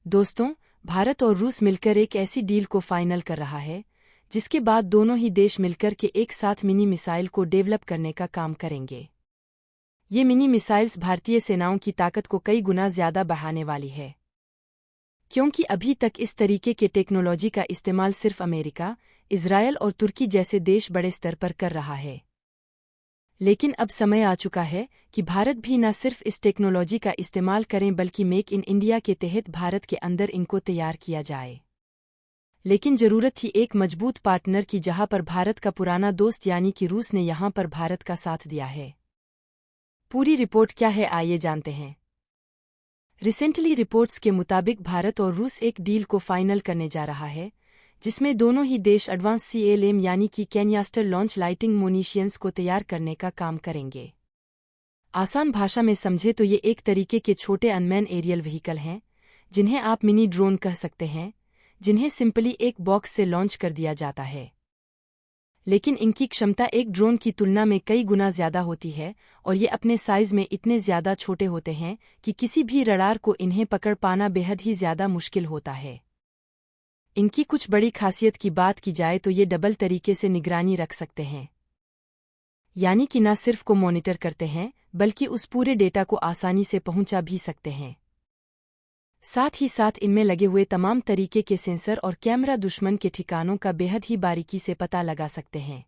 दोस्तों, भारत और रूस मिलकर एक ऐसी डील को फाइनल कर रहा है जिसके बाद दोनों ही देश मिलकर के एक साथ मिनी मिसाइल को डेवलप करने का काम करेंगे। ये मिनी मिसाइल्स भारतीय सेनाओं की ताकत को कई गुना ज्यादा बढ़ाने वाली है, क्योंकि अभी तक इस तरीके के टेक्नोलॉजी का इस्तेमाल सिर्फ अमेरिका, इजरायल और तुर्की जैसे देश बड़े स्तर पर कर रहा है। लेकिन अब समय आ चुका है कि भारत भी न सिर्फ इस टेक्नोलॉजी का इस्तेमाल करें बल्कि मेक इन इंडिया के तहत भारत के अंदर इनको तैयार किया जाए। लेकिन जरूरत थी एक मजबूत पार्टनर की, जहां पर भारत का पुराना दोस्त यानी कि रूस ने यहां पर भारत का साथ दिया है। पूरी रिपोर्ट क्या है, आइए जानते हैं। रिसेंटली रिपोर्ट्स के मुताबिक भारत और रूस एक डील को फाइनल करने जा रहा है जिसमें दोनों ही देश एडवांस CLM यानी कि कैन्यास्टर लॉन्च लाइटिंग मुनीशियंस को तैयार करने का काम करेंगे। आसान भाषा में समझे तो ये एक तरीके के छोटे अनमैन एरियल व्हीकल हैं जिन्हें आप मिनी ड्रोन कह सकते हैं, जिन्हें सिंपली एक बॉक्स से लॉन्च कर दिया जाता है। लेकिन इनकी क्षमता एक ड्रोन की तुलना में कई गुना ज्यादा होती है और ये अपने साइज में इतने ज्यादा छोटे होते हैं कि किसी भी रडार को इन्हें पकड़ पाना बेहद ही ज्यादा मुश्किल होता है। इनकी कुछ बड़ी खासियत की बात की जाए तो ये डबल तरीके से निगरानी रख सकते हैं, यानी कि न सिर्फ को मॉनिटर करते हैं बल्कि उस पूरे डेटा को आसानी से पहुंचा भी सकते हैं। साथ ही साथ इनमें लगे हुए तमाम तरीके के सेंसर और कैमरा दुश्मन के ठिकानों का बेहद ही बारीकी से पता लगा सकते हैं।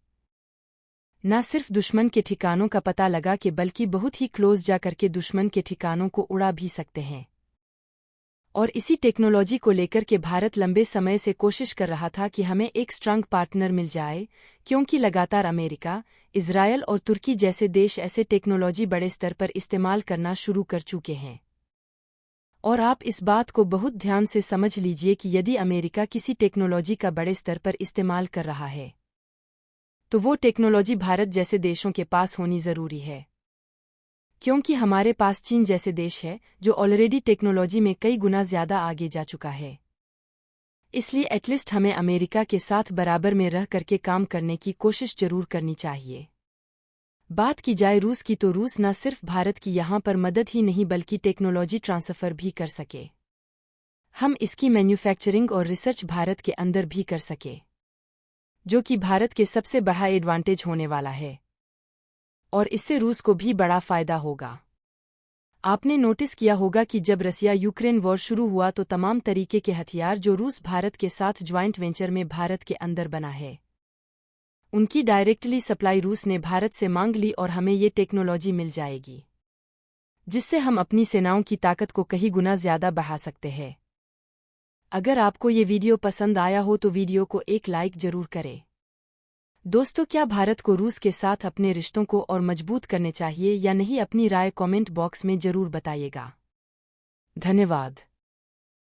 न सिर्फ दुश्मन के ठिकानों का पता लगा के बल्कि बहुत ही क्लोज जाकर के दुश्मन के ठिकानों को उड़ा भी सकते हैं। और इसी टेक्नोलॉजी को लेकर के भारत लंबे समय से कोशिश कर रहा था कि हमें एक स्ट्रांग पार्टनर मिल जाए, क्योंकि लगातार अमेरिका, इजरायल और तुर्की जैसे देश ऐसे टेक्नोलॉजी बड़े स्तर पर इस्तेमाल करना शुरू कर चुके हैं। और आप इस बात को बहुत ध्यान से समझ लीजिए कि यदि अमेरिका किसी टेक्नोलॉजी का बड़े स्तर पर इस्तेमाल कर रहा है तो वो टेक्नोलॉजी भारत जैसे देशों के पास होनी जरूरी है, क्योंकि हमारे पास चीन जैसे देश है जो ऑलरेडी टेक्नोलॉजी में कई गुना ज्यादा आगे जा चुका है। इसलिए एटलीस्ट हमें अमेरिका के साथ बराबर में रह करके काम करने की कोशिश जरूर करनी चाहिए। बात की जाए रूस की तो रूस न सिर्फ भारत की यहां पर मदद ही नहीं बल्कि टेक्नोलॉजी ट्रांसफर भी कर सके। हम इसकी मैन्युफैक्चरिंग और रिसर्च भारत के अंदर भी कर सके, जो कि भारत के सबसे बड़ा एडवांटेज होने वाला है और इससे रूस को भी बड़ा फायदा होगा। आपने नोटिस किया होगा कि जब रसिया यूक्रेन वॉर शुरू हुआ तो तमाम तरीके के हथियार जो रूस भारत के साथ ज्वाइंट वेंचर में भारत के अंदर बना है, उनकी डायरेक्टली सप्लाई रूस ने भारत से मांग ली और हमें ये टेक्नोलॉजी मिल जाएगी, जिससे हम अपनी सेनाओं की ताकत को कई गुना ज्यादा बढ़ा सकते हैं। अगर आपको ये वीडियो पसंद आया हो तो वीडियो को एक लाइक जरूर करें। दोस्तों, क्या भारत को रूस के साथ अपने रिश्तों को और मजबूत करने चाहिए या नहीं, अपनी राय कमेंट बॉक्स में जरूर बताइएगा। धन्यवाद।